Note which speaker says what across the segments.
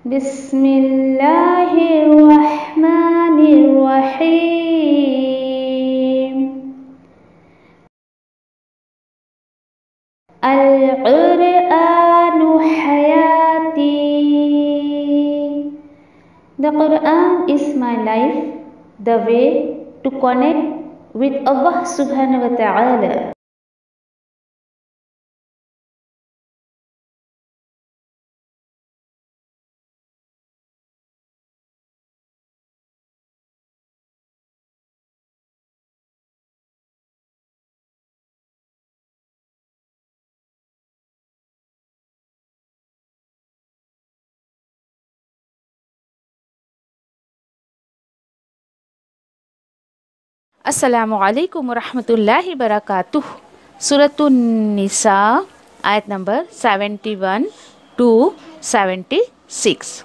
Speaker 1: بسم اللہ الرحمن الرحیم القرآن حیاتی. The Quran is my life, the way to connect with Allah subhanahu wa ta'ala.
Speaker 2: السلام علیکم ورحمۃ اللہ وبرکاتہ. سورۃ النساء آیت نمبر 71 to 76.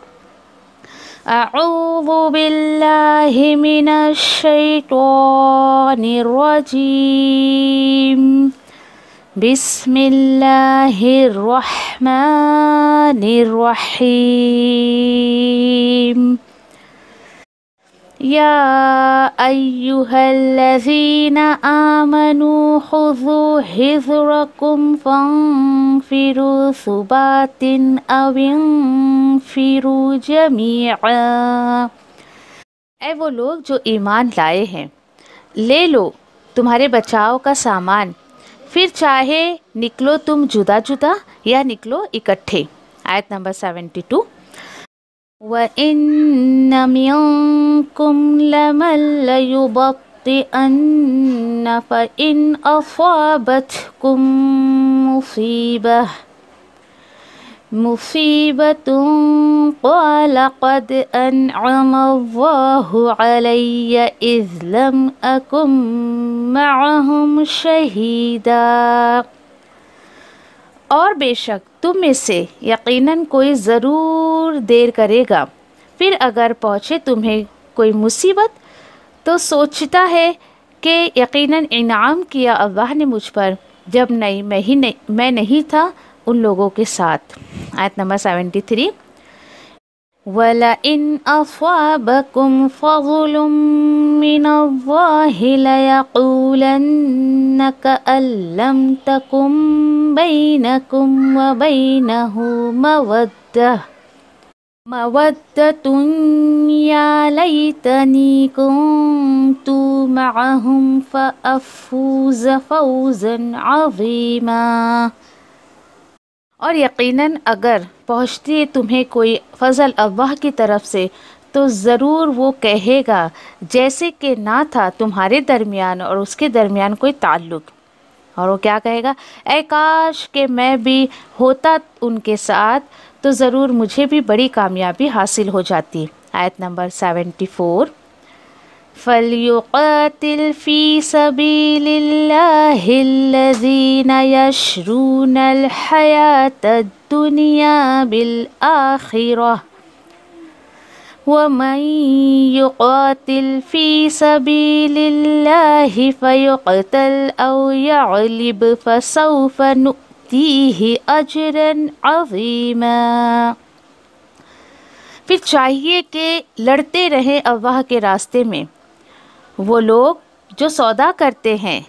Speaker 2: اعوذ باللہ من الشیطان الرجیم. بسم اللہ الرحمن الرحیم. یا ایہا الذین آمنوا خذوا حذرکم فانفروا ثبات او انفروا جمیعا. اے وہ لوگ جو ایمان لائے ہیں، لے لو تمہارے بچاؤ کا سامان، پھر چاہے نکلو تم جدا جدا یا نکلو اکٹھے. آیت نمبر 72. وَإِنَّ مِنْكُمْ لَمَنْ لَيُبَطِّئَنَّ فَإِنْ أَصَابَتْكُمْ مُصِيبَةٌ قَالَ قَدْ أَنْعَمَ اللَّهُ عَلَيَّ إِذْ لَمْ أَكُنْ مَعَهُمْ شَهِيدًا. اور بے شک تم میں سے یقیناً کوئی ضرور دیر کرے گا، پھر اگر پہنچے تمہیں کوئی مصیبت تو سوچتا ہے کہ یقیناً انعام کیا اللہ نے مجھ پر جب میں نہیں تھا ان لوگوں کے ساتھ. آیت نمبر 73. وَلَئِنْ أَصَابَكُمْ فَضْلٌ مِّنَ اللَّهِ لَيَقُولَنَّ كَأَن لَّمْ تَكُن بَيْنَكُمْ وَبَيْنَهُ مَوَدَّةٌ يَا لَيْتَنِي كُنتُ مَعَهُمْ فَأَفُوزَ فَوْزًا عَظِيمًا. اور یقیناً اگر پہنچتی ہے تمہیں کوئی فضل اللہ کی طرف سے تو ضرور وہ کہے گا جیسے کہ نہ تھا تمہارے درمیان اور اس کے درمیان کوئی تعلق. اور وہ کیا کہے گا؟ اے کاش کہ میں بھی ہوتا ان کے ساتھ تو ضرور مجھے بھی بڑی کامیابی حاصل ہو جاتی. آیت نمبر 74. فَلْيُقَاتِلْ فِي سَبِيلِ اللَّهِ الَّذِينَ يَشْرُونَ الْحَيَاةَ الدُّنْيَا بِالْآخِرَةِ وَمَنْ يُقَاتِلْ فِي سَبِيلِ اللَّهِ فَيُقْتَلْ أَوْ يَغْلِبْ فَسَوْفَ نُؤْتِيهِ أَجْرًا عَظِيمًا. پھر چاہیے کہ لڑتے رہیں اللہ کے راستے میں وہ لوگ جو سودا کرتے ہیں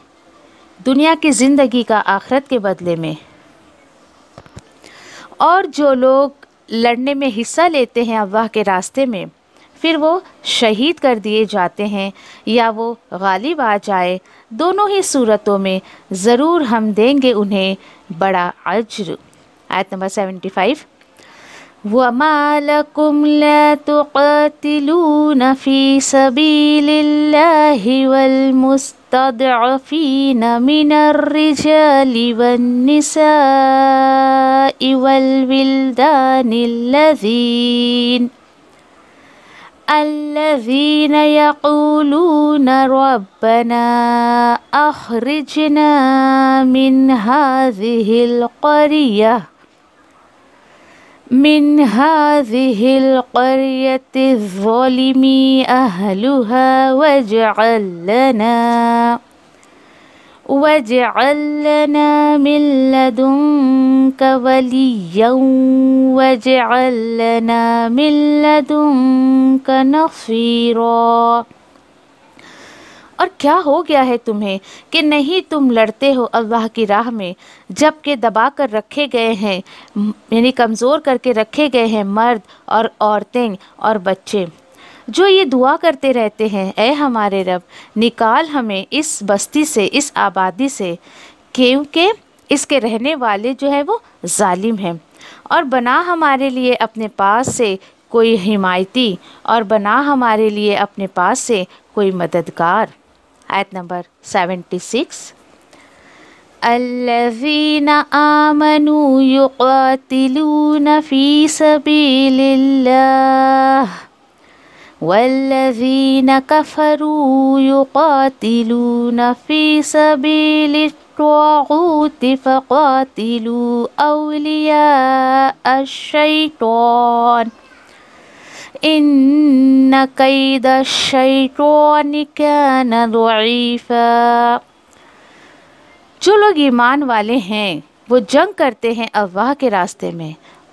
Speaker 2: دنیا کی زندگی کا آخرت کے بدلے میں، اور جو لوگ لڑنے میں حصہ لیتے ہیں اللہ کے راستے میں پھر وہ شہید کر دیے جاتے ہیں یا وہ غالب آ جائے، دونوں ہی صورتوں میں ضرور ہم دیں گے انہیں بڑا اجر. آیت نمبر 75. وَمَا لَكُمْ لَا تُقَاتِلُونَ فِي سَبِيلِ اللَّهِ وَالْمُسْتَضْعَفِينَ مِنَ الرِّجَالِ وَالنِّسَاءِ وَالْوِلْدَانِ الَّذِينَ يَقُولُونَ رَبَّنَا أَخْرِجْنَا مِنْ هَذِهِ الْقَرْيَةِ الظَّالِمِ أَهْلُهَا وَاجْعَل لَّنَا وَاجْعَل لَّنَا مِن لَّدُنكَ وَلِيًّا وَاجْعَل لَّنَا مِن لَّدُنكَ نَصِيرًا۔ اور کیا ہو گیا ہے تمہیں کہ نہیں تم لڑتے ہو اللہ کی راہ میں، جب کہ دبا کر رکھے گئے ہیں، یعنی کمزور کر کے رکھے گئے ہیں مرد اور عورتیں اور بچے، جو یہ دعا کرتے رہتے ہیں اے ہمارے رب نکال ہمیں اس بستی سے، اس آبادی سے، کیونکہ اس کے رہنے والے جو ہے وہ ظالم ہیں، اور بنا ہمارے لیے اپنے پاس سے کوئی حمایتی، اور بنا ہمارے لیے اپنے پاس سے کوئی مددگار۔ آیت نمبر 76۔ الذین آمنوا یقاتلون فی سبیل اللہ والذین کفروا یقاتلون فی سبیل الطاغوت فقاتلوا اولیاء الشیطان ان کید الشیطان کان ضعیفا۔ جو لوگ ایمان والے ہیں وہ جنگ کرتے ہیں اللہ کے راستے میں،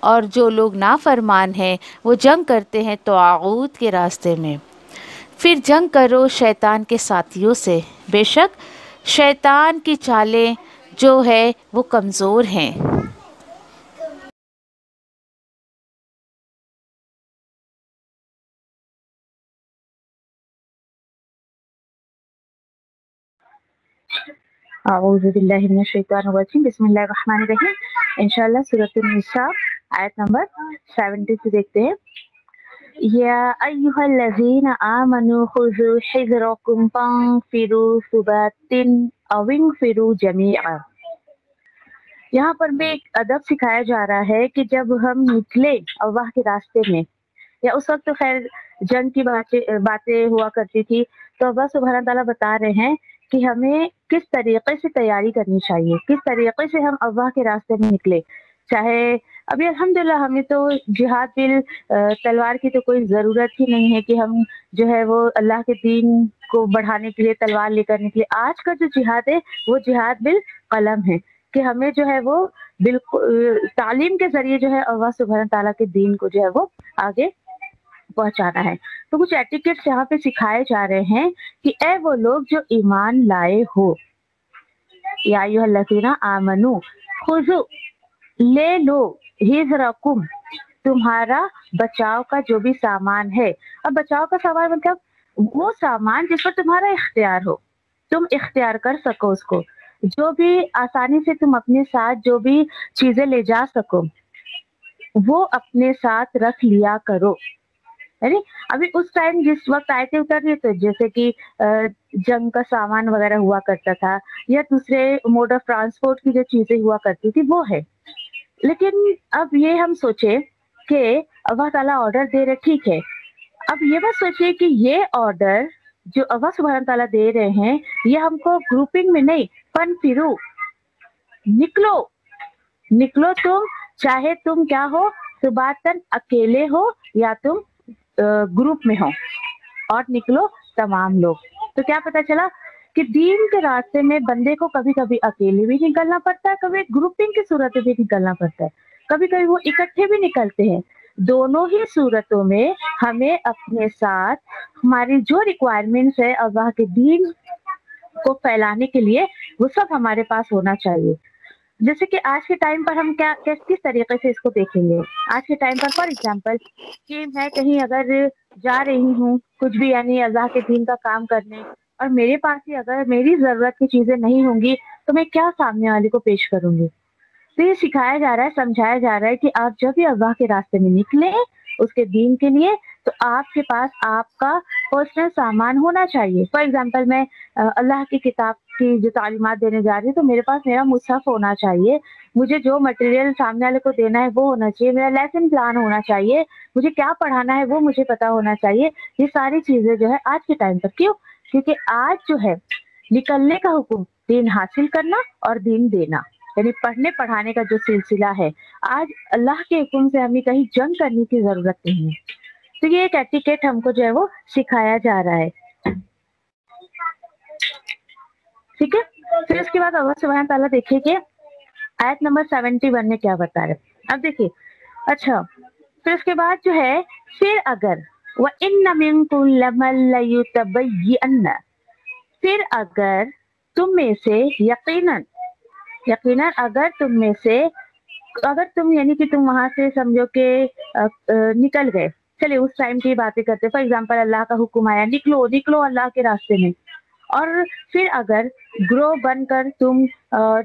Speaker 2: اور جو لوگ نافرمان ہیں وہ جنگ کرتے ہیں طاغوت کے راستے میں۔ پھر جنگ کرو شیطان کے ساتھیوں سے، بے شک شیطان کی چالیں جو ہے وہ کمزور ہیں۔
Speaker 3: اعوذ باللہ من الشیطان الرجیم، بسم اللہ الرحمن الرحیم۔ انشاءاللہ سورۃ النساء آیت نمبر 70 سے دیکھتے ہیں۔ یا ایھا الذین آمنوا خذوا حذرکم فانفروا ثبات او انفروا جمیعا۔ یہاں پر بھی ایک ادب سکھایا جا رہا ہے کہ جب ہم نکلے اللہ کے راستے میں، یا اس وقت تو خیر جنگ کی باتیں ہوا کرتی تھی، تو اللہ سبحانہ تعالیٰ بتا رہے ہیں کہ ہمیں کس طریقے سے تیاری کرنی چاہیے، کس طریقے سے ہم اللہ کے راستے میں نکلے۔ چاہے ابھی الحمدللہ ہمیں تو جہاد بل تلوار کی تو کوئی ضرورت ہی نہیں ہے کہ ہم جو ہے وہ اللہ کے دین کو بڑھانے کے لیے تلوار لے کر نکلے۔ آج کا جو جہاد ہے وہ جہاد بل قلم ہے، کہ ہمیں جو ہے وہ بالکل تعلیم کے ذریعے جو ہے اللہ سبحانہ تعالیٰ کے دین کو جو ہے وہ آگے پہنچانا ہے۔ تو کچھ ایٹیکیٹس یہاں پہ سکھائے جا رہے ہیں کہ اے وہ لوگ جو ایمان لائے ہو، یا ایھا الذین آمنوا خذوا لے لو حذرکم تمہارا بچاؤ کا جو بھی سامان ہے۔ اب بچاؤ کا سامان مطلب وہ سامان جس پر تمہارا اختیار ہو، تم اختیار کر سکو اس کو، جو بھی آسانی سے تم اپنے ساتھ جو بھی چیزیں لے جا سکو وہ اپنے ساتھ رکھ لیا کرو۔ یعنی ابھی اس ٹائم جس وقت آیتیں اتر رہی تو جیسے کہ جنگ کا سامان وغیرہ ہوا کرتا تھا، یا دوسرے موڈ آف ٹرانسپورٹ کی جو چیزیں ہوا کرتی تھی وہ ہے، لیکن اب یہ ہم سوچے کہ اللہ تعالیٰ آرڈر دے رہے، ٹھیک ہے، اب یہ بات سوچیے کہ یہ آرڈر جو اللہ سبحانہ تعالیٰ دے رہے ہیں یہ ہم کو گروپنگ میں نہیں، فنفرو نکلو، نکلو تم، چاہے تم کیا ہو، ثباتن اکیلے ہو یا تم گروپ میں ہو، اور نکلو تمام لوگ۔ تو کیا پتا چلا کہ دین کے راستے میں بندے کو کبھی کبھی اکیلے بھی نکلنا پڑتا ہے، کبھی گروپنگ کی صورت بھی نکلنا پڑتا ہے، کبھی کبھی وہ اکٹھے بھی نکلتے ہیں۔ دونوں ہی صورتوں میں ہمیں اپنے ساتھ ہماری جو ریکوائرمنٹس ہے اللہ کے دین کو پھیلانے کے لیے وہ سب ہمارے پاس ہونا چاہیے۔ جیسے کہ آج کے ٹائم پر ہم کس طریقے سے اس کو دیکھیں گے۔ آج کے ٹائم پر فار ایگزامپل کہ میں کہیں اگر جا رہی ہوں کچھ بھی یعنی اللہ کے دین کا کام کرنے، اور میرے پاس ہی اگر میری ضرورت کی چیزیں نہیں ہوں گی تو میں کیا سامنے والے کو پیش کروں گی۔ تو یہ سکھایا جا رہا ہے، سمجھایا جا رہا ہے کہ آپ جب بھی اللہ کے راستے میں نکلے اس کے دین کے لیے تو آپ کے پاس آپ کا پرسنل سامان ہونا چاہیے۔ فار ایگزامپل میں اللہ کی کتاب کی جو تعلیمات دینے جا رہی ہوں تو میرے پاس میرا مصحف ہونا چاہیے، مجھے جو مٹیریل سامنے والے کو دینا ہے وہ ہونا چاہیے، میرا لیسن پلان ہونا چاہیے، مجھے کیا پڑھانا ہے وہ مجھے پتا ہونا چاہیے۔ یہ ساری چیزیں جو ہے آج کے ٹائم پر، کیوں؟ کیونکہ آج جو ہے نکلنے کا حکم دین حاصل کرنا اور دین دینا، یعنی پڑھنے پڑھانے کا جو سلسلہ ہے، آج اللہ کے حکم سے ہمیں کہیں جنگ کرنے کی ضرورت نہیں ہے۔ تو یہ ایک ایٹیکیٹ ہم کو جو ہے وہ سکھایا جا رہا ہے، ٹھیک ہے۔ फिर उसके बाद अल्लाह सुब्हान ताला देखिए कि आयत नंबर 71 में क्या बता रहे। अब देखिए, अच्छा फिर उसके बाद जो है, फिर अगर व इन्न मिनकुम लमन लयुतबय्यन, फिर अगर तुम में से यकीनन अगर तुम में से, अगर तुम यानी कि तुम वहां से समझो कि निकल गए, चलिए उस टाइम की बातें करते, फॉर एग्जाम्पल अल्लाह का हुक्म आया निकलो निकलो अल्लाह के रास्ते में, और फिर अगर ग्रोह बनकर तुम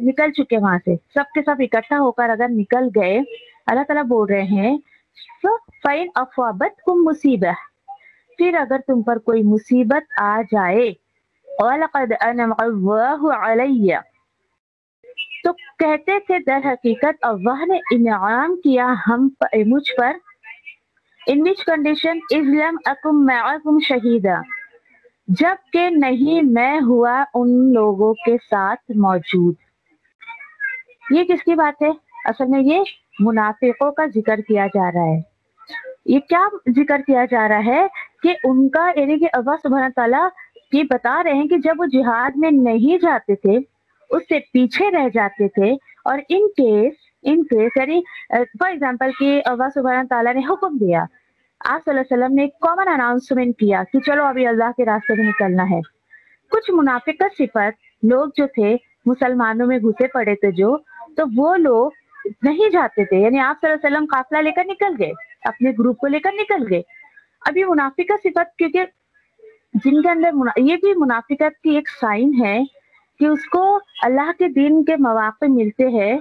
Speaker 3: निकल चुके वहां से, सबके सब इकट्ठा होकर अगर निकल गए, अल्लाह ताला बोल रहे हैं फ़इन अफ़ाबतकुम मुसीबह, फिर अगर तुम पर कोई मुसीबत आ जाए, वलक़द अनअम अल्लाहु अलैया, तो कहते थे दर हकीकत अल्लाह ने इनाम किया मुझ पर, इन विच कंडीशन इज़ लम अकुम मअकुम शहीदा, जबकि नहीं मैं हुआ उन लोगों के साथ मौजूद। ये किसकी बात है? असल में ये मुनाफिकों का जिक्र किया जा रहा है। ये क्या जिक्र किया जा रहा है कि उनका, यानी कि अल्लाह सुब्हान ताला ये बता रहे हैं कि जब वो जिहाद में नहीं जाते थे, उससे पीछे रह जाते थे, और इन केस यानी फॉर एग्जाम्पल कि अल्लाह सुब्हान ताला ने हुक्म दिया, आप सल्लल्लाहु अलैहि वसल्लम ने एक कॉमन अनाउंसमेंट किया कि चलो अभी अल्लाह के रास्ते में निकलना है। कुछ मुनाफिक का सिफत लोग जो थे मुसलमानों में घुसे पड़े थे जो, तो वो लोग नहीं जाते थे, यानी आप सल्लल्लाहु अलैहि वसल्लम काफिला लेकर निकल गए, अपने ग्रुप को लेकर निकल गए। अब ये मुनाफिक का सिफत, क्योंकि जिनके अंदर ये भी मुनाफिकत की एक साइन है कि उसको अल्लाह के दिन के मौके मिलते हैं,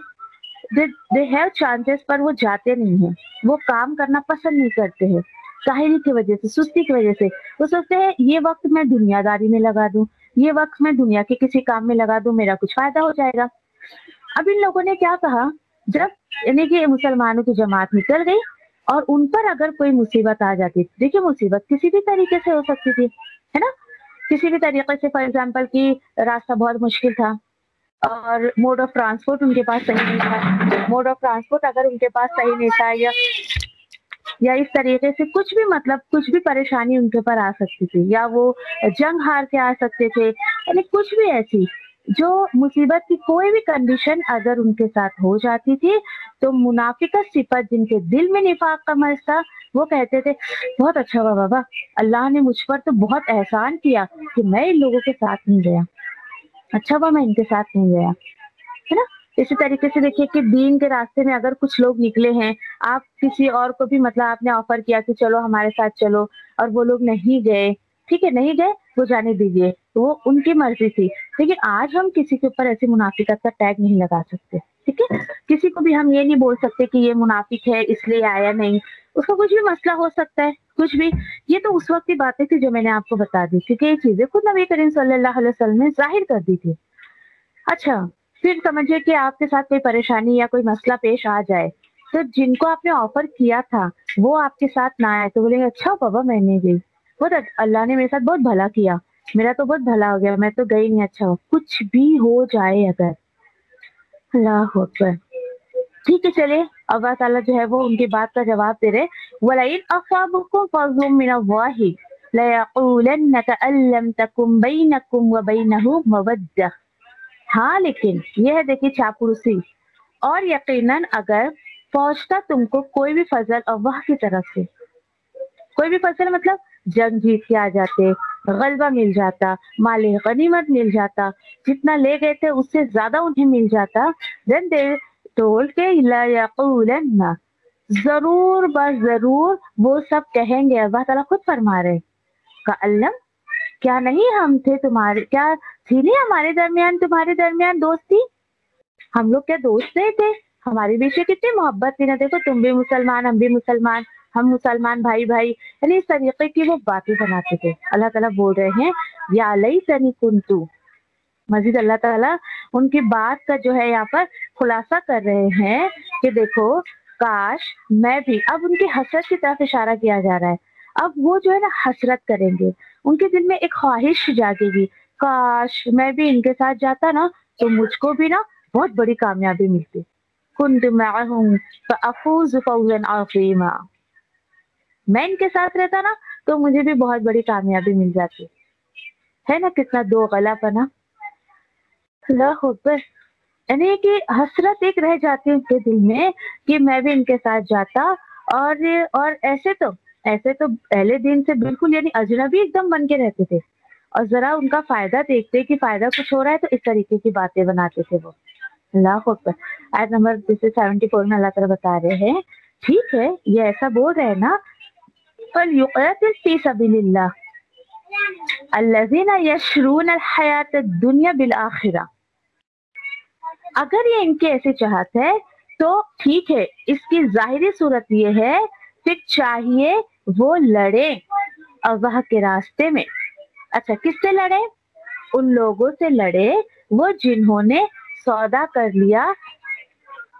Speaker 3: दे हैव चांसेस, पर वो जाते नहीं हैं, वो काम करना पसंद नहीं करते हैं, काहिली की वजह से, सुस्ती की वजह से। वो सोचते हैं ये वक्त मैं दुनियादारी में लगा दूं, ये वक्त मैं दुनिया के किसी काम में लगा दूं, मेरा कुछ फायदा हो जाएगा। अब इन लोगों ने क्या कहा, जब यानी कि मुसलमानों की जमात निकल गई और उन पर अगर कोई मुसीबत आ जाती, देखिए मुसीबत किसी भी तरीके से हो सकती थी, है ना, किसी भी तरीके से, फॉर एग्जाम्पल कि रास्ता बहुत मुश्किल था और मोड ऑफ ट्रांसपोर्ट उनके पास सही नहीं था, मोड ऑफ ट्रांसपोर्ट अगर उनके पास सही नहीं था, या इस तरीके से कुछ भी, मतलब कुछ भी परेशानी उनके पर आ सकती थी, या वो जंग हार के आ सकते थे, यानी कुछ भी ऐसी जो मुसीबत की कोई भी कंडीशन अगर उनके साथ हो जाती थी, तो मुनाफिका सिफत, जिनके दिल में निफाक का मर्ज था, वो कहते थे बहुत अच्छा हुआ बाबा, अल्लाह ने मुझ पर तो बहुत एहसान किया कि मैं इन लोगों के साथ नहीं गया, अच्छा हुआ मैं इनके साथ नहीं गया, है ना। इसी तरीके से देखिए कि दीन के रास्ते में अगर कुछ लोग निकले हैं, आप किसी और को भी मतलब आपने ऑफर किया कि चलो हमारे साथ चलो, और वो लोग नहीं गए, ठीक है नहीं गए, वो जाने दीजिए, तो वो उनकी मर्जी थी। लेकिन आज हम किसी के ऊपर ऐसी मुनाफिकत का टैग नहीं लगा सकते, ठीक है, किसी को भी हम ये नहीं बोल सकते कि ये मुनाफिक है इसलिए आया नहीं, उसका कुछ भी मसला हो सकता है, कुछ भी। ये तो उस वक्त की बातें थी जो मैंने आपको बता दी, क्योंकि ये चीजें खुद नबी करीम सल्लल्लाहु अलैहि वसल्लम ने जाहिर कर दी थी। अच्छा, फिर समझिए कि आपके साथ कोई परेशानी या कोई मसला पेश आ जाए, तो जिनको आपने ऑफर किया था वो आपके साथ ना आए, तो बोलेंगे अच्छा बाबा मैं नहीं गई, बहुत अल्लाह ने मेरे साथ बहुत भला किया, मेरा तो बहुत भला हो गया, मैं तो गई नहीं, अच्छा हो, कुछ भी हो जाए अगर, अल्लाह अकबर। ठीक है, चलिए अल्लाह ताला जो है वो उनकी बात का जवाब दे रहे, वलइन असाबकुम फज़लुम मिनल्लाहि लयक़ूलन्न कअल्लम तकुम बैनकुम व बैनहु मवद्दह। हाँ लेकिन ये है, देखिए चापलूसी, और यकीनन अगर पहुंचता तुमको कोई भी फजल अल्लाह की तरफ से, कोई भी फजल मतलब जंग जीत के आ जाते, गलबा मिल जाता, माले गनीमत मिल जाता, जितना ले गए थे उससे ज्यादा उन्हें मिल जाता, देन दे टोल्ड के ला यक़ूलन्ना, जरूर बस जरूर वो सब कहेंगे, अल्लाह ताला खुद फरमा रहे, का अल्लम, क्या नहीं हम थे तुम्हारे, क्या थी नहीं हमारे दरमियान, तुम्हारे दरमियान दोस्ती, हम लोग क्या दोस्त नहीं थे, हमारे बीच में कितनी मोहब्बत थी ना, देखो तुम भी मुसलमान हम भी मुसलमान, हम मुसलमान भाई भाई, यानी इस तरीके की वो बातें बनाते थे। अल्लाह ताला बोल रहे हैं या लैतनी कुन्तु, मजीद अल्लाह ताला उनकी बात का जो है यहाँ पर खुलासा कर रहे हैं कि देखो काश मैं भी, अब उनकी हसरत की तरफ इशारा किया जा रहा है, अब वो जो है ना हसरत करेंगे, उनके दिल में एक ख्वाहिश जागेगी, काश मैं भी इनके साथ जाता ना तो मुझको भी ना बहुत बड़ी कामयाबी मिलती, कुन्तु मअहुम फअफूज़ फौज़न अज़ीमा, मैं इनके साथ रहता ना तो मुझे भी बहुत बड़ी कामयाबी मिल जाती, है ना, कितना दो गलापना। अल्लाह अकबर, यानी कि हसरत एक रह जाती है उनके दिल में कि मैं भी इनके साथ जाता। और ऐसे तो पहले दिन से बिल्कुल यानी अजनबी एकदम बन के रहते थे, और जरा उनका फायदा देखते कि फायदा कुछ हो रहा है तो इस तरीके की बातें बनाते थे वो। अल्लाह अकबर। आयत नंबर जैसे 74 में अल्लाह ताला बता रहे हैं, ठीक है ये ऐसा बोल रहे हैं ना, फलयुक़ातिल फी सबीलिल्लाह अल्लज़ीना यशरून अल हयात दुनिया बिल आखिरा। अगर ये इनकी ऐसी चाहत है तो ठीक है, इसकी जाहिरी सूरत ये है फिर चाहिए वो लड़े अल्लाह के रास्ते में। अच्छा, किससे लड़े? उन लोगों से लड़े वो जिन्होंने सौदा कर लिया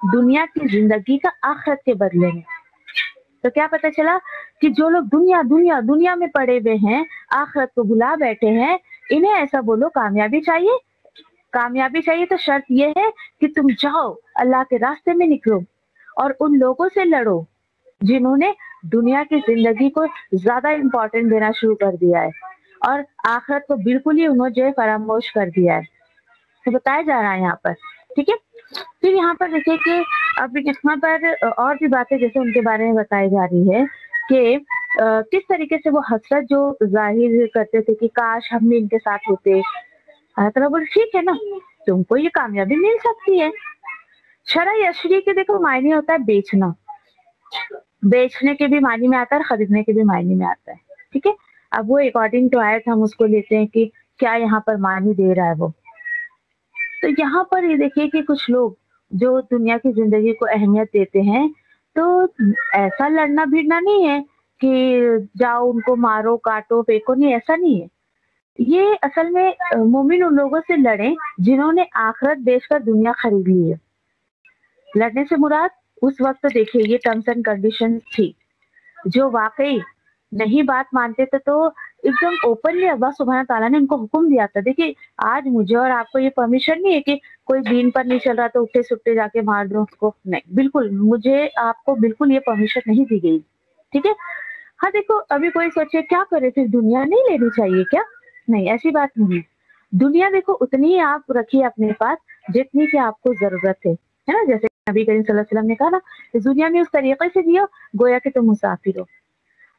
Speaker 3: दुनिया की जिंदगी का आखिरत के बदले में। तो क्या पता चला कि जो लोग दुनिया दुनिया दुनिया में पड़े हुए हैं, आखिरत को भुला बैठे हैं, इन्हें ऐसा बोलो कामयाबी चाहिए। कामयाबी चाहिए तो शर्त यह है कि तुम जाओ अल्लाह के रास्ते में निकलो और उन लोगों से लड़ो जिन्होंने दुनिया की जिंदगी को ज्यादा इम्पोर्टेंट देना शुरू कर दिया है और आखिरत को बिल्कुल ही उन्होंने जो है फरामोश कर दिया है। तो बताया जा रहा है यहाँ पर, ठीक है। फिर यहाँ पर देखिए कि अब यहाँ पर और भी बातें जैसे उनके बारे में बताई जा रही है कि किस तरीके से वो हसरत जो जाहिर करते थे कि काश हम भी इनके साथ होते। बोले ठीक है ना, तुमको ये कामयाबी मिल सकती है। शरा यशरी के देखो मायने होता है बेचना, बेचने के भी मायने में आता है, खरीदने के भी मायने में आता है, ठीक है। अब वो अकॉर्डिंग टू आयत हम उसको लेते हैं कि क्या यहाँ पर मायने दे रहा है वो। तो यहाँ पर ये देखिए कि कुछ लोग जो दुनिया की जिंदगी को अहमियत देते हैं, तो ऐसा लड़ना भिड़ना नहीं है कि जाओ उनको मारो काटो फेंको, नहीं, ऐसा नहीं है। ये असल में मोमिन उन लोगों से लड़े जिन्होंने आखिरत बेचकर दुनिया खरीद ली है। लड़ने से मुराद उस वक्त तो देखिए ये टर्म्स एंड कंडीशन थी, जो वाकई नहीं बात मानते थे तो एकदम ओपनली अल्लाह सुब्हान ताला ने उनको हुक्म दिया था। देखिए आज मुझे और आपको ये परमिशन नहीं है कि कोई दीन पर नहीं चल रहा तो उठे सुट्टे जाके मार दो उसको, नहीं, बिल्कुल मुझे आपको बिल्कुल ये परमिशन नहीं दी गई, ठीक है। हाँ देखो, अभी कोई सोचे क्या करे फिर दुनिया नहीं लेनी चाहिए क्या? नहीं, ऐसी बात नहीं है। दुनिया देखो उतनी ही आप रखिए अपने पास जितनी की आपको जरूरत है ना। जैसे नबी करीम सल्लल्लाहु अलैहि वसल्लम ने कहा ना, इस दुनिया में उस तरीके से जियो गोया कि तुम मुसाफिर हो।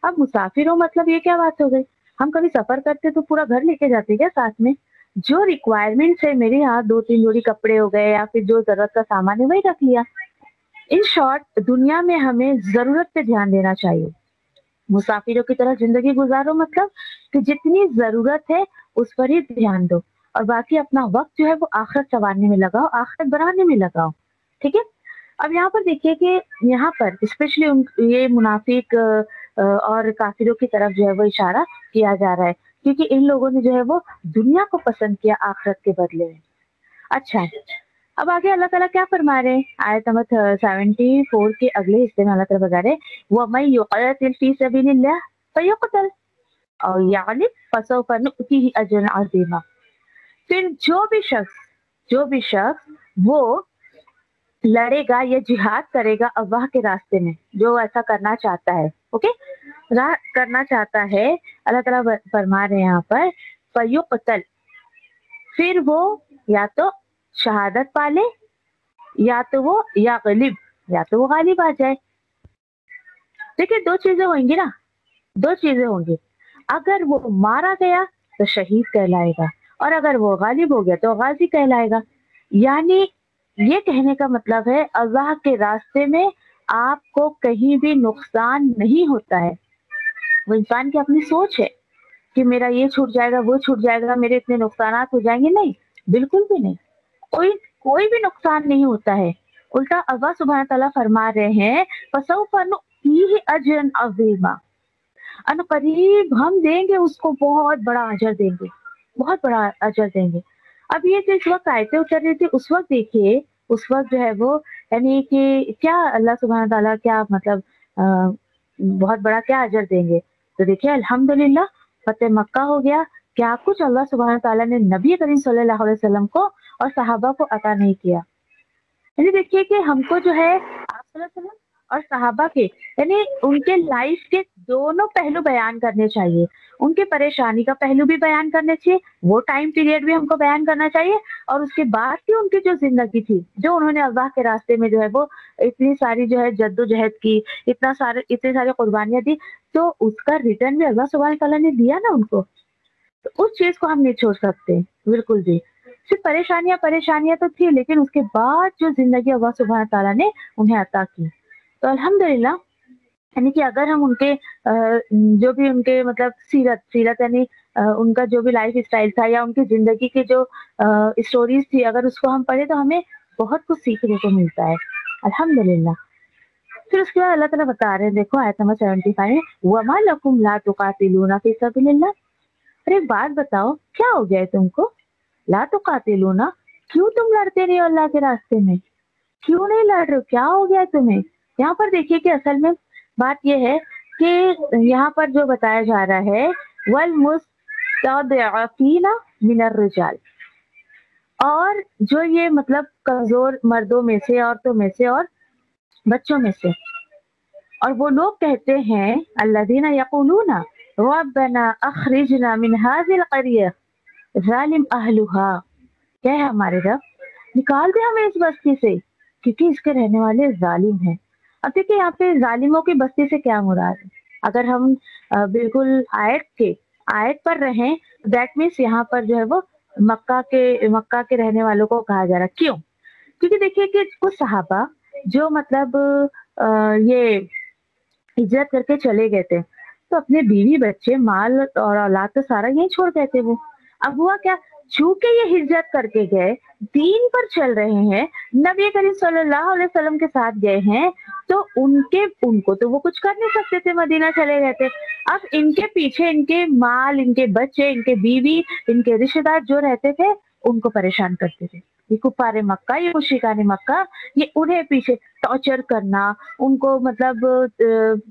Speaker 3: अब मुसाफिर हो मतलब ये क्या बात हो गई? हम कभी सफर करते तो पूरा घर लेके जाते क्या साथ में? जो रिक्वायरमेंट्स है मेरे यहाँ 2-3 जोड़ी कपड़े हो गए या फिर जो जरूरत का सामान है वही रख लिया। इन शॉर्ट दुनिया में हमें जरूरत पे ध्यान देना चाहिए। मुसाफिरों की तरह जिंदगी गुजारो मतलब कि जितनी जरूरत है उस पर ही ध्यान दो और बाकी अपना वक्त जो है वो आखिरत संवारने में लगाओ, आखिरत बनाने में लगाओ, ठीक है। अब यहाँ पर देखिए कि यहाँ पर स्पेशली ये मुनाफिक और काफिरों की तरफ जो है वो इशारा किया जा रहा है क्योंकि इन लोगों ने जो है वो दुनिया को पसंद किया आखिरत के बदले में। अच्छा, अब आगे अल्लाह ताला क्या फरमा रहे हैं? आयत नंबर 74 के अगले हिस्से में अल्लाह ताला बता रहे हैं, वमन युक़ातिल फी सबीलिल्लाह फयुक़तल औ याग़लिब फसौफ़ नु'तिही अजरन अज़ीमा। फिर जो भी शख्स वो लड़ेगा या जिहाद करेगा अल्लाह के रास्ते में, जो ऐसा करना चाहता है, ओके, करना चाहता है, अल्लाह ताला फरमा रहे हैं यहाँ पर फयुक़तल, फिर वो या तो शहादत पाले या तो वो गालिब आ जाए। देखिए दो चीजें होंगी ना, दो चीजें होंगी। अगर वो मारा गया तो शहीद कहलाएगा और अगर वो गालिब हो गया तो गाजी कहलाएगा। यानी ये कहने का मतलब है अल्लाह के रास्ते में आपको कहीं भी नुकसान नहीं होता है। वो इंसान की अपनी सोच है कि मेरा ये छूट जाएगा वो छूट जाएगा, मेरे इतने नुकसान हो जाएंगे, नहीं, बिल्कुल भी नहीं, कोई भी नुकसान नहीं होता है। उल्टा अल्लाह सुब्हान ताला फरमा रहे हैं फसौफ़ नु'तीही अजरन अज़ीमा, अनकरीब हम देंगे उसको बहुत बड़ा अजर देंगे, बहुत बड़ा अजर देंगे। अब ये जिस वक्त आयतें उतर रही थी उस वक्त देखिए, उस वक्त जो है वो यानी कि क्या अल्लाह सुब्हान ताला क्या मतलब बहुत बड़ा क्या अजर देंगे। तो देखिए अल्हम्दुलिल्लाह फतेह मक्का हो गया, क्या कुछ अल्लाह सुब्हान ताला ने नबी करीम सल्लल्लाहु अलैहि वसल्लम को और सहाबा को अता नहीं किया। यानी देखिए कि हमको जो है आप सल्लल्लाहु अलैहि वसल्लम और सहाबा के यानी उनके लाइफ के दोनों पहलू बयान करने चाहिए, उनके परेशानी का पहलू भी बयान करने चाहिए, वो टाइम पीरियड भी हमको बयान करना चाहिए, और उसके बाद की उनकी जो जिंदगी थी, जो उन्होंने अल्लाह के रास्ते में जो है वो इतनी सारी जो है जद्दोजहद की, इतने सारे कुर्बानियां दी, तो उसका रिटर्न भी अल्लाह सुब्हान तआला ने दिया ना उनको। तो उस चीज को हम नहीं छोड़ सकते बिल्कुल भी। सिर्फ परेशानियां तो थी, लेकिन उसके बाद जो जिंदगी अल्लाह सुब्हान तआला ने उन्हें अता की, तो अल्हम्दुलिल्लाह। यानी कि अगर हम उनके जो भी उनके मतलब सीरत यानी उनका जो भी लाइफ स्टाइल था या उनकी जिंदगी की जो स्टोरीज थी, अगर उसको हम पढ़े तो हमें बहुत कुछ सीखने को मिलता है, अल्हम्दुलिल्लाह। फिर उसके बाद अल्लाह ताला बता रहे हैं, देखो आयत नंबर 75 में, वमा लकुम ला तुकातिलूना फी सबीलिल्लाह। अरे एक बात बताओ, क्या हो गया है तुमको? ला तुकातिलूना, क्यों तुम लड़ते नहीं हो अल्लाह के रास्ते में? क्यों नहीं लड़ रहे हो? क्या हो गया तुम्हें? यहाँ पर देखिए कि असल में बात यह है कि यहाँ पर जो बताया जा रहा है, वल मुस्तदअफीना मिनर रिजाल, और जो ये मतलब कमजोर मर्दों में से, औरतों में से और बच्चों में से, और वो लोग कहते हैं अल्लज़ीना यक़ूलूना रब्बना अख़रिजना मिन हाज़िल क़रिया ज़ालिम अहलुहा, क्या है हमारे रब, निकाल दे हमें इस बस्ती से क्योंकि इसके रहने वाले जालिम हैं। अब देखिए यहाँ पे जालिमों की बस्ती से क्या मुराद है? अगर हम बिल्कुल आयत पर रहें, दैट मीन्स यहाँ पर जो है वो मक्का के रहने वालों को कहा जा रहा। क्यों? क्योंकि देखिए कि कुछ सहाबा जो मतलब ये हिजरत करके चले गए थे, तो अपने बीवी बच्चे माल और औलाद तो सारा यहीं छोड़ गए थे वो। अब हुआ क्या, चूंकि ये हिजरत करके गए, दीन पर चल रहे हैं, नबी करीम सल्लल्लाहु अलैहि वसल्लम के साथ गए हैं, तो उनको तो वो कुछ कर नहीं सकते थे, मदीना चले गए थे। अब इनके पीछे इनके माल, इनके बच्चे, इनके बीवी, इनके रिश्तेदार जो रहते थे, उनको परेशान करते थे। ये कुफारे मक्का, ये मुशरिकाने मक्का, ये उन्हें पीछे टॉर्चर करना, उनको मतलब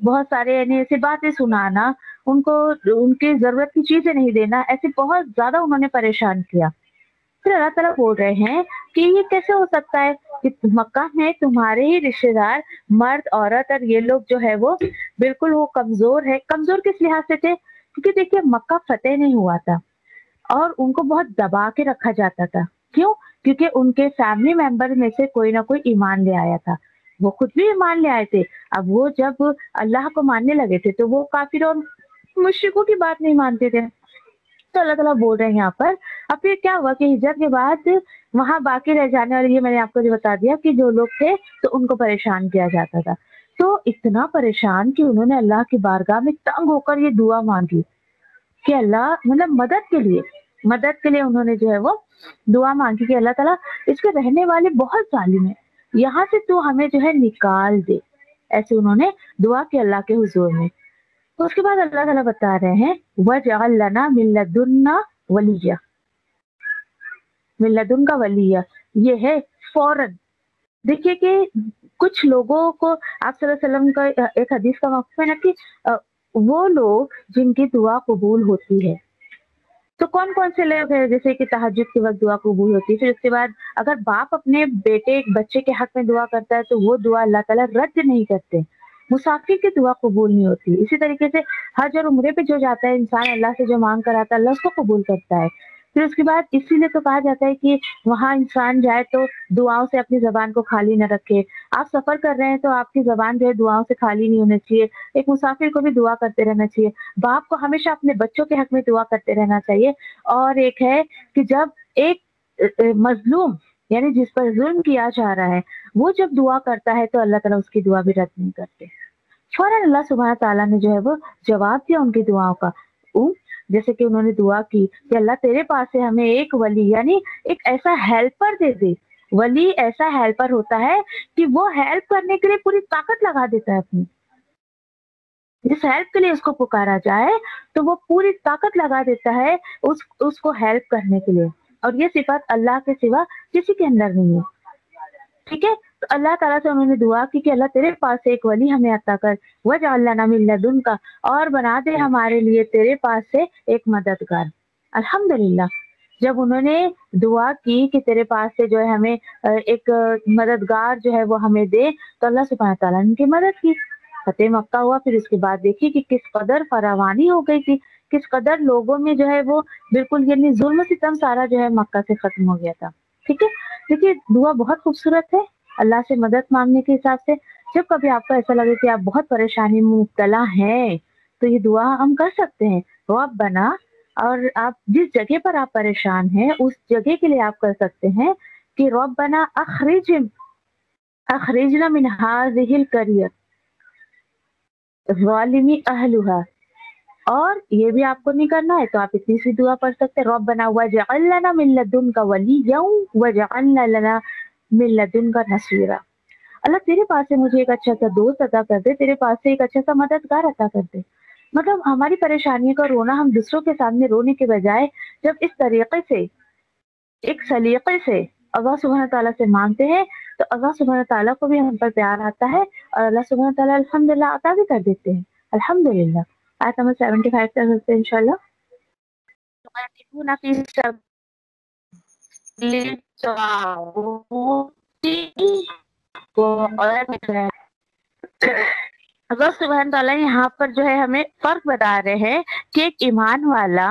Speaker 3: बहुत सारे यानी ऐसी बातें सुनाना, उनको उनकी जरूरत की चीजें नहीं देना, ऐसे बहुत ज्यादा उन्होंने परेशान किया। फिर अल्लाह ताला बोल रहे हैं कि ये कैसे हो सकता है कि मक्का में तुम्हारे ही रिश्तेदार मर्द औरत और ये लोग जो है वो बिल्कुल वो कमजोर है। कमजोर किस लिहाज से थे? क्योंकि देखिए मक्का फतेह नहीं हुआ था और उनको बहुत दबा के रखा जाता था। क्यों? क्योंकि उनके फैमिली मेंबर में से कोई ना कोई ईमान ले आया था, वो खुद भी ईमान ले आए थे। अब वो जब अल्लाह को मानने लगे थे तो वो काफिर और मुश्रिकों की बात नहीं मानते थे। तो अल्लाह ताला बोल रहे हैं यहाँ पर। अब फिर क्या हुआ कि हिजरत के बाद वहां बाकी रह जाने वाले, ये मैंने आपको जो बता दिया कि जो लोग थे तो उनको परेशान किया जाता था। तो इतना परेशान कि उन्होंने अल्लाह की बारगाह में तंग होकर ये दुआ मांगी कि अल्लाह मतलब मदद के लिए उन्होंने जो है वो दुआ मांगी कि अल्लाह ताला इसके रहने वाले बहुत जालिम है, यहाँ से तू हमें जो है निकाल दे। ऐसे उन्होंने दुआ की अल्लाह के हुजूर में। तो उसके बाद अल्लाह ताला बता रहे हैं वजअल लना मिन लदुन्ना वलिया, मिन लदुन का वलिया ये है फौरन। देखिए कि कुछ लोगों को आप सल्लल्लाहु अलैहि वसल्लम का एक हदीस का मकसद है ना कि वो लोग जिनकी दुआ कबूल होती है। तो कौन कौन से लोग हैं? जैसे कि तहज्जुद के वक्त दुआ कबूल होती है। फिर उसके बाद अगर बाप अपने बच्चे के हक में दुआ करता है तो वो दुआ अल्लाह ताला रद्द नहीं करते। मुसाफिर की दुआ कबूल नहीं होती। इसी तरीके से हज और उम्रे पे जो जाता है इंसान, अल्लाह से जो मांग कर आता है अल्लाह उसको कबूल करता है। फिर उसके बाद इसीलिए तो कहा जाता है कि वहां इंसान जाए तो दुआओं से अपनी जबान को खाली न रखे। आप सफर कर रहे हैं तो आपकी जबान जो है दुआओं से खाली नहीं होनी चाहिए। एक मुसाफिर को भी दुआ करते रहना चाहिए। बाप को हमेशा अपने बच्चों के हक में दुआ करते रहना चाहिए। और एक है कि जब एक मजलूम यानी जिस पर जुल्म किया जा रहा है वो जब दुआ करता है तो अल्लाह ताला उसकी दुआ भी रद्द नहीं करते। फौरन अल्लाह सुब्हान ताला ने जो है वो जवाब दिया उनकी दुआओं का। जैसे कि उन्होंने दुआ की कि अल्लाह तेरे पास से हमें एक वली यानी एक ऐसा हेल्पर दे दे। वली ऐसा हेल्पर होता है कि वो हेल्प करने के लिए पूरी ताकत लगा देता है अपनी। जिस हेल्प के लिए उसको पुकारा जाए तो वो पूरी ताकत लगा देता है उसको हेल्प करने के लिए। और ये सिफत अल्लाह के सिवा किसी के अंदर नहीं है। ठीक है, तो अल्लाह ताला से उन्होंने दुआ की कि अल्लाह तेरे पास से एक वली हमें अता कर, वजअल लना मिन लदुनका, और बना दे हमारे लिए तेरे पास से एक मददगार। अल्हम्दुलिल्लाह, जब उन्होंने दुआ की कि तेरे पास से जो है हमें एक मददगार जो है वो हमें दे, तो अल्लाह सुब्हानहू तआला ने उनकी मदद की। फतेह मक्का हुआ, फिर उसके बाद देखिए कि किस कदर फरावानी हो गई थी, किस कदर लोगों में जो है वो बिल्कुल यानी जुल्म सितम सारा जो है मक्का से खत्म हो गया था। ठीक है, देखिए दुआ बहुत खूबसूरत है अल्लाह से मदद मांगने के हिसाब से। जब कभी आपको ऐसा लगे कि आप बहुत परेशानी में मुब्तला हैं तो ये दुआ हम कर सकते हैं। रब बना, और आप जिस जगह पर आप परेशान हैं उस जगह के लिए आप कर सकते हैं कि रब बना अखरिजना मिन हाज़िहिल करियत ज़ालिमी अहलुहा। और ये भी आपको नहीं करना है तो आप इतनी सी दुआ पढ़ सकते हैं, रब बना वजअल लना मिन लदुनका वलिय्यन वजअल लना मिन लदुनका नसीरा। अल्लाह तेरे पास से मुझे एक अच्छा सा दोस्त अता कर दे, तेरे पास से एक अच्छा सा मददगार अता कर दे। मतलब हमारी परेशानियों का रोना हम दूसरों के सामने रोने के बजाय जब इस तरीके से एक सलीके से अल्लाह सुब्हान तआला से मांगते हैं तो अल्लाह सुब्हान तआला को भी हम पर प्यार आता है और अल्लाह सुब्हान तआला अल्हम्दुलिल्लाह अता भी कर देते हैं। अल्हम्दुलिल्लाह। आयत नंबर 75 से करते हैं इंशाल्लाह। अल्लाह सुब्हान तआला यहाँ पर जो है हमें फर्क बता रहे हैं कि एक ईमान वाला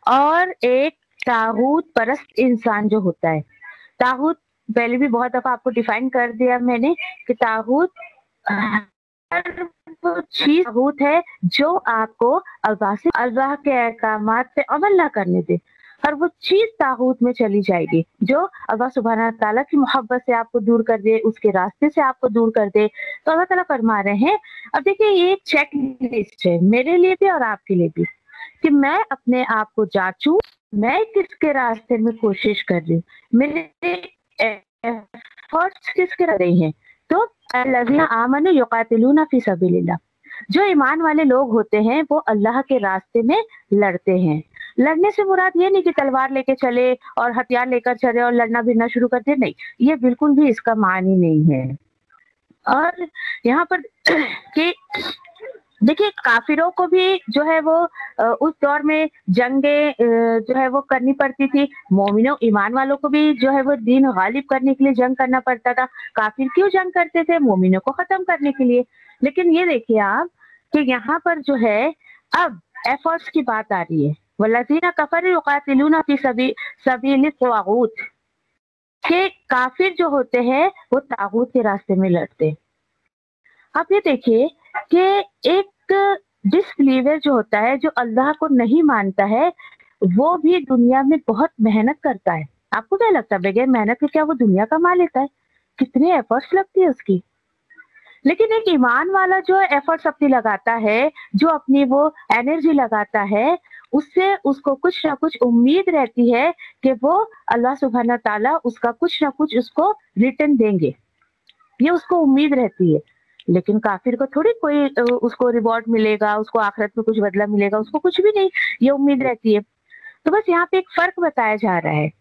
Speaker 3: और एक तागूत परस्त इंसान जो होता है। तागूत पहले भी बहुत दफा आपको डिफाइन कर दिया मैंने कि तागूत वो चीज तागूत है जो आपको अल्लाह के अहकामात पे अमल ना करने दे, और वो चीज तागूत में चली जाएगी जो अल्लाह सुब्हान ताला की मोहब्बत से आपको दूर कर दे, उसके रास्ते से आपको दूर कर दे। तो अल्लाह ताला फरमा रहे हैं, अब देखिए ये एक चेक लिस्ट है मेरे लिए भी और आपके लिए भी कि मैं अपने आप को जांचूं, मैं किसके रास्ते में कोशिश कर रही हूँ, मेरे एफर्ट्स किसके कर रही हैं। तो अल्लज़ीना आमनू युक़ातिलूना फ़ी सबीलिल्लाह, जो ईमान वाले लोग होते हैं वो अल्लाह के रास्ते में लड़ते हैं। लड़ने से मुराद ये नहीं कि तलवार लेके चले और हथियार लेकर चले और लड़ना भिड़ना शुरू कर दे, नहीं, ये बिल्कुल भी इसका मानी नहीं है। और यहाँ पर कि देखिए काफिरों को भी जो है वो उस दौर में जंगे जो है वो करनी पड़ती थी, मोमिनों ईमान वालों को भी जो है वो दीन गालिब करने के लिए जंग करना पड़ता था। काफिर क्यों जंग करते थे? मोमिनों को खत्म करने के लिए। लेकिन ये देखिए आप कि यहाँ पर जो है अब एफर्ट्स की बात आ रही है, वल्लज़ीना कफरू युक़ातिलूना फ़ी सबीलित तागूत, के काफिर जो होते हैं वो तागूत के रास्ते में लड़ते। आप ये देखिए कि एक डिसबिलीवर जो होता है, जो अल्लाह को नहीं मानता है, वो भी दुनिया में बहुत मेहनत करता है। आपको क्या लगता है बगैर मेहनत के क्या वो दुनिया कमा लेता है? कितने एफर्ट्स लगती है उसकी। लेकिन एक ईमान वाला जो एफर्ट्स अपनी लगाता है, जो अपनी वो एनर्जी लगाता है, उससे उसको कुछ ना कुछ उम्मीद रहती है कि वो अल्लाह सुब्हान ताला उसका कुछ ना कुछ उसको रिटर्न देंगे, ये उसको उम्मीद रहती है। लेकिन काफिर को थोड़ी कोई उसको रिवॉर्ड मिलेगा, उसको आखिरत में कुछ बदला मिलेगा, उसको कुछ भी नहीं, ये उम्मीद रहती है। तो बस यहाँ पे एक फर्क बताया जा रहा है।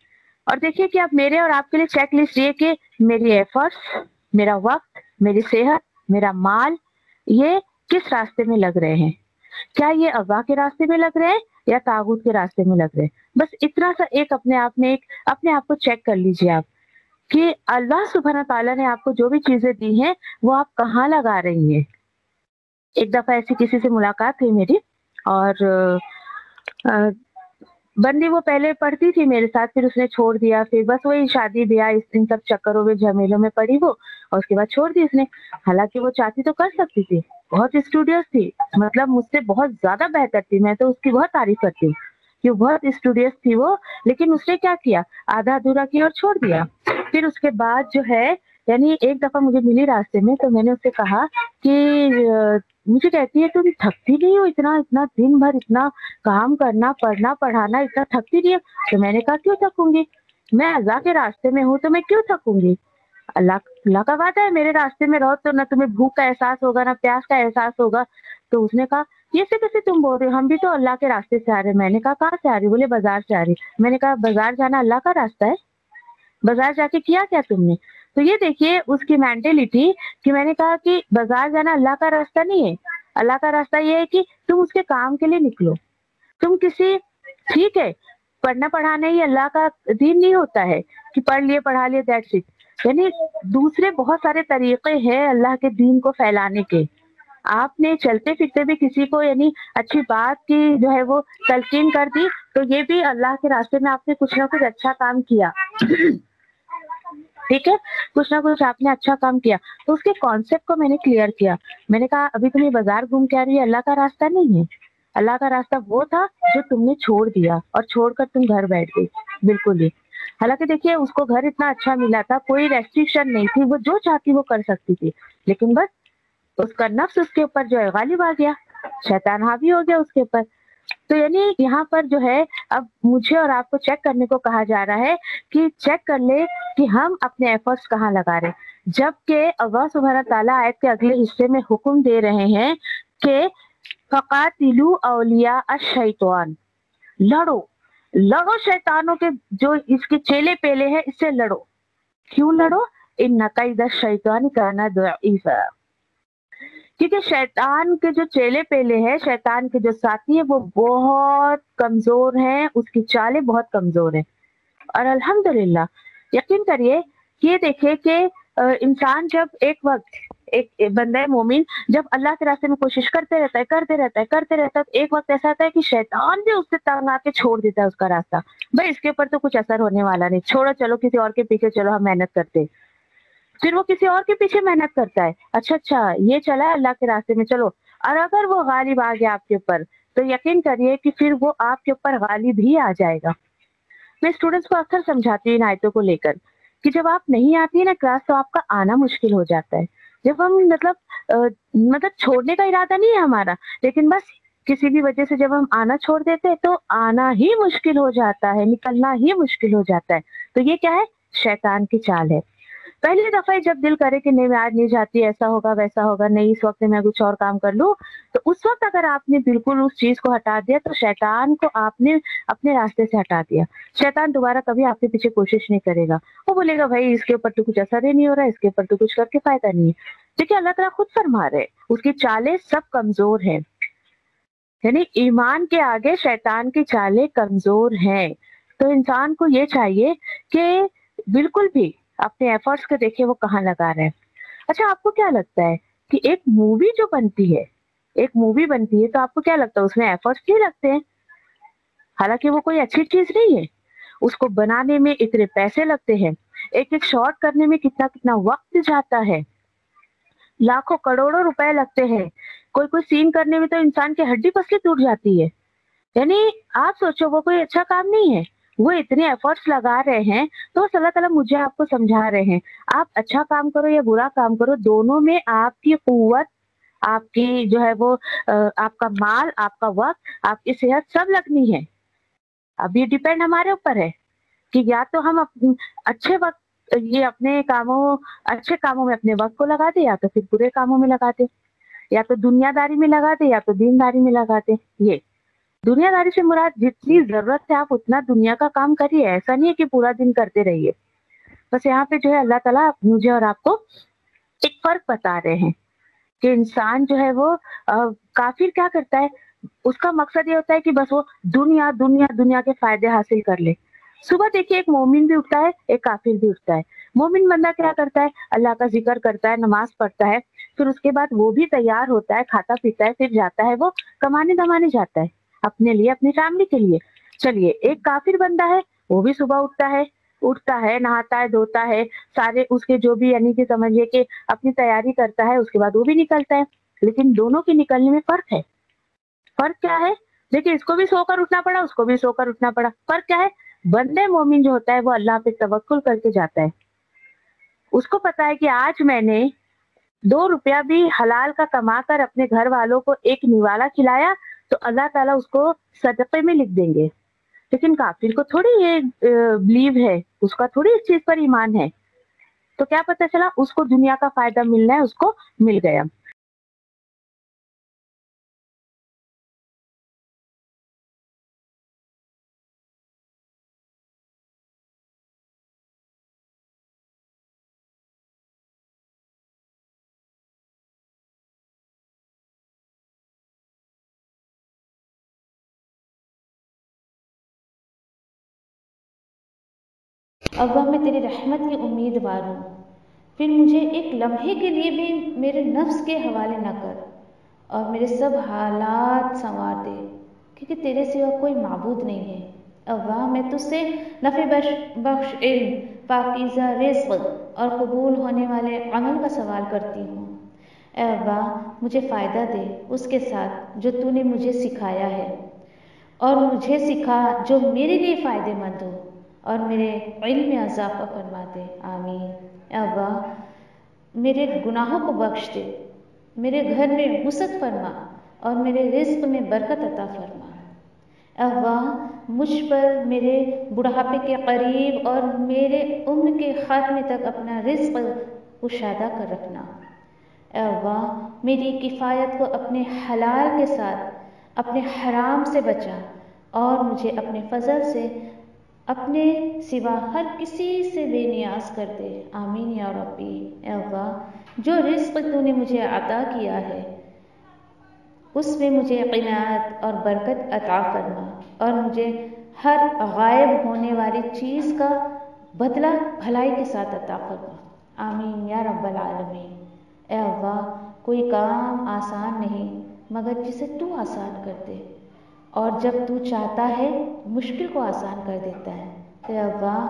Speaker 3: और देखिए कि अब मेरे और आपके लिए चेक लिस्ट ये कि मेरी एफर्ट्स, मेरा वक्त, मेरी सेहत, मेरा माल, ये किस रास्ते में लग रहे हैं। क्या ये अल्लाह के रास्ते में लग रहे हैं या तागूत के रास्ते में लग रहे हैं? बस इतना सा एक अपने आप को चेक कर लीजिए आप कि अल्लाह सुब्हान ताला ने आपको जो भी चीजें दी हैं वो आप कहाँ लगा रही हैं। एक दफा ऐसी किसी से मुलाकात हुई मेरी, और बंदी वो पहले पढ़ती थी मेरे साथ, फिर उसने छोड़ दिया, फिर बस वही शादी ब्याह इन सब चक्करों में झमेलों में पड़ी वो, और उसके बाद छोड़ दी उसने। हालांकि वो चाहती तो कर सकती थी, बहुत स्टूडियस थी, मतलब मुझसे बहुत ज्यादा बेहतर थी, मैं तो उसकी बहुत तारीफ करती हूँ कि बहुत स्टूडियस थी वो। लेकिन उसने क्या किया, आधा अधूरा किया और छोड़ दिया। फिर उसके बाद जो है, यानी एक दफा मुझे मिली रास्ते में, तो मैंने उससे कहा कि मुझे कहती है तुम थकती नहीं हो इतना दिन भर इतना काम करना, पढ़ना पढ़ाना, इतना थकती नहीं हो? तो मैंने कहा क्यों थकूंगी, मैं अल्लाह के रास्ते में हूँ तो मैं क्यों थकूंगी। अल्लाह का वादा है मेरे रास्ते में रहो तो ना तुम्हें भूख का एहसास होगा ना प्यास का एहसास होगा। तो उसने कहा ये से कैसे तुम बोल रहे हो, हम भी तो अल्लाह के रास्ते से आ रहे हैं। मैंने कहा कहाँ से आ रही? बोले बाजार से आ रही। मैंने कहा बाजार जाना अल्लाह का रास्ता है? बाजार जाके किया क्या तुमने? तो ये देखिए उसकी मेंटेलिटी कि मैंने कहा कि बाजार जाना अल्लाह का रास्ता नहीं है। अल्लाह का रास्ता ये है कि तुम उसके काम के लिए निकलो। तुम किसी, ठीक है, पढ़ना पढ़ाना ही अल्लाह का दीन नहीं होता है कि पढ़ लिए पढ़ा लिए दैट्स इट। यानी दूसरे बहुत सारे तरीके हैं अल्लाह के दीन को फैलाने के। आपने चलते फिरते भी किसी को यानी अच्छी बात की जो है वो तलकीन कर दी, तो ये भी अल्लाह के रास्ते में आपने कुछ ना कुछ अच्छा काम किया। ठीक है, कुछ ना कुछ आपने अच्छा काम किया। तो उसके कॉन्सेप्ट को मैंने क्लियर किया। मैंने कहा अभी तुम ये बाजार घूम के आ रही है, अल्लाह का रास्ता नहीं है। अल्लाह का रास्ता वो था जो तुमने छोड़ दिया और छोड़कर तुम घर बैठ गई। बिल्कुल ही। हालांकि देखिए उसको घर इतना अच्छा मिला था, कोई रेस्ट्रिक्शन नहीं थी, वो जो चाहती वो कर सकती थी, लेकिन बस उसका नफ्स उसके ऊपर जो है गालिब आ गया, शैतान हावी हो गया उसके ऊपर। तो यानी यहाँ पर जो है अब मुझे और आपको चेक करने को कहा जा रहा है कि चेक कर ले कि हम अपने एफर्ट्स कहाँ लगा रहे हैं। जबकि अल्लाह सुब्हानहू तआला आयत के अगले हिस्से में हुक्म दे रहे हैं कि फकातिलू औलिया अश-शैतान, लड़ो लड़ो शैतानों के जो इसके चेले पेले हैं, इससे लड़ो। क्यों लड़ो? इन्ना कैद शैतान काना दईफा, क्योंकि शैतान के जो चेले पेले हैं, शैतान के जो साथी है वो बहुत कमजोर हैं, उसकी चालें बहुत कमजोर हैं। और अल्हम्दुलिल्लाह यकीन करिए ये देखिए कि इंसान जब एक बंदा मोमिन जब अल्लाह के रास्ते में कोशिश करते रहता है, तो एक वक्त ऐसा आता है कि शैतान भी उससे तंग आके छोड़ देता है उसका रास्ता। भाई इसके ऊपर तो कुछ असर होने वाला नहीं, छोड़ो, चलो किसी और के पीछे चलो, हम मेहनत करते। फिर वो किसी और के पीछे मेहनत करता है, अच्छा ये चला है अल्लाह के रास्ते में, चलो। और अगर वो गालिब आ गया आपके ऊपर, तो यकीन करिए कि फिर वो आपके ऊपर गालिब ही आ जाएगा। मैं स्टूडेंट्स को अक्सर समझाती हूँ इन आयतों को लेकर कि जब आप नहीं आती है ना क्लास, तो आपका आना मुश्किल हो जाता है। जब हम मतलब छोड़ने का इरादा नहीं है हमारा, लेकिन बस किसी भी वजह से जब हम आना छोड़ देते हैं तो आना ही मुश्किल हो जाता है, निकलना ही मुश्किल हो जाता है। तो ये क्या है? शैतान की चाल है। पहली दफा जब दिल करे कि नहीं मैं आज नहीं जाती, ऐसा होगा वैसा होगा, नहीं इस वक्त मैं कुछ और काम कर लूं, तो उस वक्त अगर आपने बिल्कुल उस चीज को हटा दिया तो शैतान को आपने अपने रास्ते से हटा दिया। शैतान दोबारा कभी आपके पीछे कोशिश नहीं करेगा। वो बोलेगा भाई इसके ऊपर तो कुछ असर ही नहीं हो रहा है, इसके ऊपर तो कुछ करके फायदा नहीं है। देखिए अल्लाह ताला खुद फरमा रहे उसकी चालें सब कमजोर है, यानी ईमान के आगे शैतान की चालें कमजोर हैं। तो इंसान को ये चाहिए कि बिल्कुल भी अपने एफर्ट्स को देखे वो कहाँ लगा रहे हैं। अच्छा आपको क्या लगता है कि एक मूवी जो बनती है, एक मूवी बनती है, तो आपको क्या लगता है उसमें एफर्ट्स नहीं लगते हैं? हालांकि वो कोई अच्छी चीज नहीं है, उसको बनाने में इतने पैसे लगते हैं, एक एक शॉट करने में कितना कितना वक्त जाता है, लाखों करोड़ों रुपए लगते हैं। कोई कोई सीन करने में तो इंसान की हड्डी पसली टूट जाती है। यानी आप सोचो वो कोई अच्छा काम नहीं है, वो इतने एफर्ट्स लगा रहे हैं। तो अल्लाह ताला मुझे आपको समझा रहे हैं, आप अच्छा काम करो या बुरा काम करो, दोनों में आपकी कुव्वत, आपकी जो है वो आपका माल, आपका वक्त, आपकी सेहत सब लगनी है। अब ये डिपेंड हमारे ऊपर है कि या तो हम अच्छे वक्त ये अपने कामों अच्छे कामों में अपने वक्त को लगा दे, या तो फिर बुरे कामों में लगा दे, या तो दुनियादारी में लगा दे या तो दीनदारी में लगा दे। ये दुनियादारी से मुराद जितनी जरूरत है आप उतना दुनिया का काम करिए, ऐसा नहीं है कि पूरा दिन करते रहिए। बस यहाँ पे जो है अल्लाह ताला मुझे और आपको एक फर्क बता रहे हैं कि इंसान जो है वो काफिर क्या करता है, उसका मकसद ये होता है कि बस वो दुनिया दुनिया दुनिया के फायदे हासिल कर ले। सुबह देखिए एक मोमिन भी उठता है, एक काफिर भी उठता है। मोमिन बंदा क्या करता है, अल्लाह का जिक्र करता है, नमाज पढ़ता है, फिर उसके बाद वो भी तैयार होता है, खाता पीता है, फिर जाता है वो कमाने धमाने जाता है अपने लिए, अपनी फैमिली के लिए। चलिए एक काफिर बंदा है, वो भी सुबह उठता है, नहाता है, धोता है, सारे उसके जो भी यानी कि समझिए कि अपनी तैयारी करता है, उसके बाद वो भी निकलता है। लेकिन दोनों के निकलने में फर्क है। फर्क क्या है? देखिए इसको भी सोकर उठना पड़ा, उसको भी सोकर उठना पड़ा। फर्क क्या है? बंदे मोमिन जो होता है वो अल्लाह पे तवक्कुल करके जाता है। उसको पता है कि आज मैंने 2 रुपया भी हलाल का कमा कर अपने घर वालों को एक निवाला खिलाया तो अल्लाह ताला उसको सदक़े में लिख देंगे। लेकिन काफिर को थोड़ी ये बिलीव है, उसका थोड़ी इस चीज पर ईमान है। तो क्या पता चला, उसको दुनिया का फायदा मिलना है, उसको मिल गया।
Speaker 1: अल्लाह मैं तेरी रहमत की उम्मीदवार हूँ, फिर मुझे एक लम्हे के लिए भी मेरे नफ्स के हवाले न कर। اور میرے سب حالات سنوار دے، کیونکہ تیرے سوا کوئی معبود نہیں ہے۔ اللہ میں تجھ سے نفع بخش علم، پاکیزہ رزق اور قبول ہونے والے عمل کا سوال کرتی ہوں۔ اے اللہ مجھے فائدہ دے اس کے ساتھ جو تو نے مجھے سکھایا ہے، اور مجھے سکھا جو میرے لیے فائدہ مند ہو، اور میرے علم میں اضافہ فرما دے، آمین۔ اے اللہ میرے گناہوں کو بخش دے، میرے گھر میں وسعت فرما اور میرے رزق میں برکت عطا فرما۔ اے اللہ مجھ پر میرے بڑھاپے کے قریب اور میرے عمر کے خاتمے تک اپنا رزق کشادہ کر رکھنا۔ اے اللہ میری کفایت کو اپنے حلال کے ساتھ اپنے حرام سے بچا، اور مجھے اپنے فضل سے اپنے سوا ہر کسی سے بے نیاز کر دے، آمین یا ربی۔ اے اللہ جو رزق تو نے مجھے عطا کیا ہے اس میں مجھے قناعت اور برکت عطا فرما، اور مجھے ہر غائب ہونے والی چیز کا بدلہ بھلائی کے ساتھ عطا فرما، آمین یا رب العالمین۔ اے اللہ کوئی کام آسان نہیں مگر جسے تو آسان کر دے، اور جب تو چاہتا ہے مشکل کو آسان کر دیتا ہے۔ اے اللہ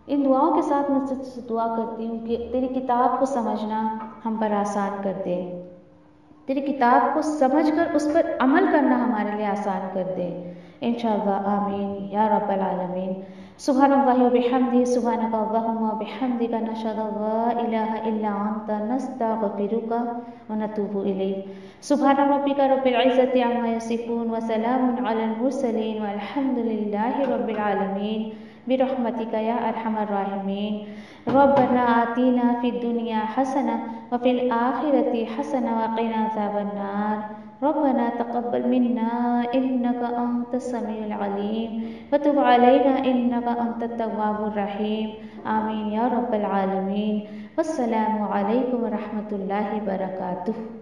Speaker 1: ان دعاؤں کے ساتھ میں سچ سے دعا کرتی ہوں کہ تیری کتاب کو سمجھنا ہم پر آسان کر دے، تیری کتاب کو سمجھ کر اس پر عمل کرنا ہمارے لیے آسان کر دے، انشاءاللہ، آمین یا رب العالمین۔ سبحان اللہ و بحمدہ، سبحانک اللہم و بحمدک، نشہد ان لا الہ الا انت، نستغفرک و نتوب الیک۔ سبحان ربک رب العزۃ عما یصفون وسلام علی المرسلین والحمد للہ رب العالمین، برحمتک یا ارحم الراحمین۔ ربنا آتینا فی الدنیا حسنہ وفی الآخرۃ حسنہ وقنا عذاب النار۔ ربنا تقبل منا انک انت السمیع العلیم وتب علینا انک انت التواب الرحیم، آمین یا رب العالمین۔ والسلام علیکم ورحمۃ اللہ وبرکاتہ۔